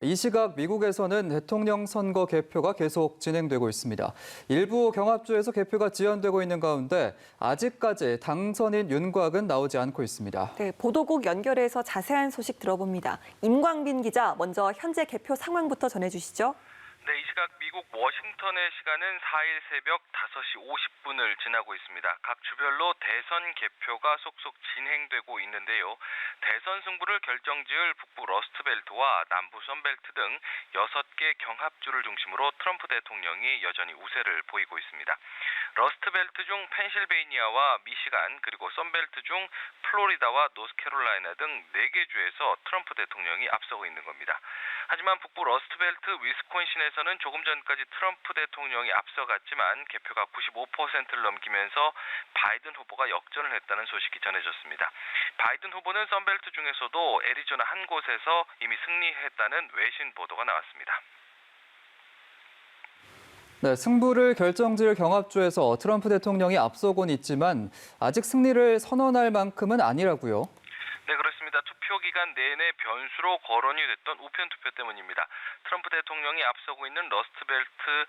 이 시각 미국에서는 대통령 선거 개표가 계속 진행되고 있습니다. 일부 경합주에서 개표가 지연되고 있는 가운데 아직까지 당선인 윤곽은 나오지 않고 있습니다. 네, 보도국 연결해서 자세한 소식 들어봅니다. 임광빈 기자, 먼저 현재 개표 상황부터 전해주시죠. 네, 이 시각 미국 워싱턴의 시간은 4일 새벽 5시 50분을 지나고 있습니다. 각 주별로 대선 개표가 속속 진행되고 있는데요. 대선 승부를 결정지을 북부 러스트벨트와 남부 선벨트 등 6개 경합주를 중심으로 트럼프 대통령이 여전히 우세를 보이고 있습니다. 러스트벨트 중 펜실베이니아와 미시간, 그리고 선벨트 중 플로리다와 노스캐롤라이나 등 4개 주에서 트럼프 대통령이 앞서고 있는 겁니다. 하지만 북부 러스트벨트 위스콘신에서는 조금 전까지 트럼프 대통령이 앞서갔지만 개표가 95%를 넘기면서 바이든 후보가 역전을 했다는 소식이 전해졌습니다. 바이든 후보는 선벨트 중에서도 애리조나 한 곳에서 이미 승리했다는 외신 보도가 나왔습니다. 네, 승부를 결정지을 경합주에서 트럼프 대통령이 앞서곤 있지만 아직 승리를 선언할 만큼은 아니라고요. 네, 그렇습니다. 투표 기간 내내 변수로 거론이 됐던 우편 투표 때문입니다. 트럼프 대통령이 앞서고 있는 러스트벨트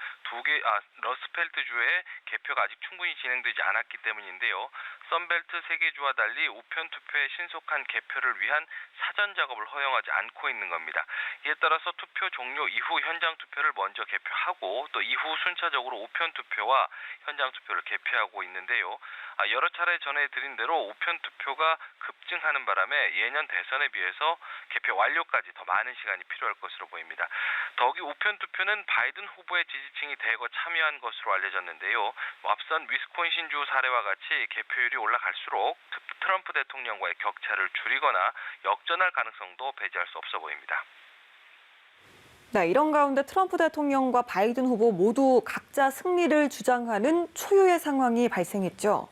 주의 개표가 아직 충분히 진행되지 않았기 때문인데요. 선벨트 3개 주와 달리 우편 투표의 신속한 개표를 위한 사전 작업을 허용하지 않고 있는 겁니다. 이에 따라서 투표 종료 이후 현장 투표를 먼저 개표하고 또 이후 순차적으로 우편 투표와 현장 투표를 개표하고 있는데요. 여러 차례 전해드린 대로 우편 투표가 급증하는 바람에 예년 대선에 비해서 개표 완료까지 더 많은 시간이 필요할 것으로 보입니다. 더욱이 우편 투표는 바이든 후보의 지지층이 대거 참여한 것으로 알려졌는데요. 앞선 위스콘신주 사례와 같이 개표율이 올라갈수록 트럼프 대통령과의 격차를 줄이거나 역전할 가능성도 배제할 수 없어 보입니다. 네, 이런 가운데 트럼프 대통령과 바이든 후보 모두 각자 승리를 주장하는 초유의 상황이 발생했죠.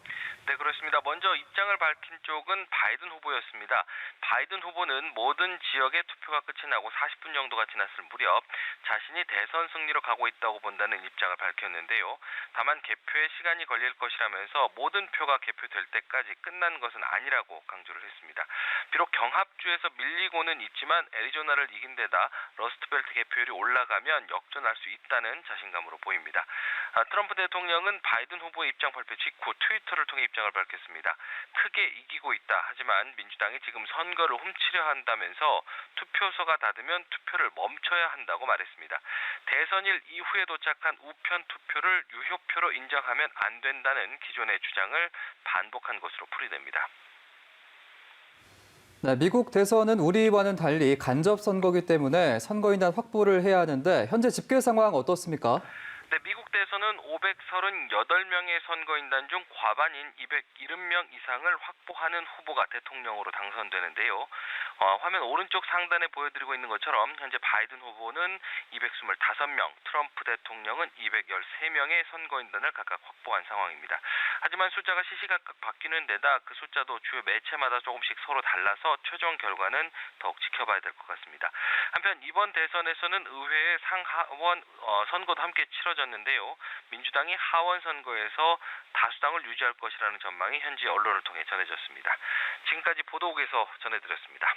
네, 그렇습니다. 먼저 입장을 밝힌 쪽은 바이든 후보였습니다. 바이든 후보는 모든 지역의 투표가 끝이 나고 40분 정도가 지났을 무렵 자신이 대선 승리로 가고 있다고 본다는 입장을 밝혔는데요. 다만 개표에 시간이 걸릴 것이라면서 모든 표가 개표될 때까지 끝난 것은 아니라고 강조를 했습니다. 비록 경합주에서 밀리고는 있지만 애리조나를 이긴 데다 러스트벨트 개표율이 올라가면 역전할 수 있다는 자신감으로 보입니다. 트럼프 대통령은 바이든 후보의 입장 발표 직후 트위터를 통해 입장을 밝혔습니다. 크게 이기고 있다. 하지만 민주당이 지금 선거를 훔치려 한다면서 투표소가 닫으면 투표를 멈춰야 한다고 말했습니다. 대선일 이후에 도착한 우편 투표를 유효표로 인정하면 안 된다는 기존의 주장을 반복한 것으로 풀이됩니다. 네, 미국 대선은 우리와는 달리 간접 선거이기 때문에 선거인단 확보를 해야 하는데 현재 집계 상황 어떻습니까? 네, 미국 대선은 538명의 선거인단 중 과반인 270명 이상을 확보하는 후보가 대통령으로 당선되는데요. 화면 오른쪽 상단에 보여드리고 있는 것처럼 현재 바이든 후보는 225명, 트럼프 대통령은 213명의 선거인단을 각각 확보한 상황입니다. 하지만 숫자가 시시각각 바뀌는 데다 그 숫자도 주요 매체마다 조금씩 서로 달라서 최종 결과는 더욱 지켜봐야 될 것 같습니다. 한편 이번 대선에서는 의회의 상하원 선거도 함께 치러졌는데요. 민주당이 하원 선거에서 다수당을 유지할 것이라는 전망이 현지 언론을 통해 전해졌습니다. 지금까지 보도국에서 전해드렸습니다.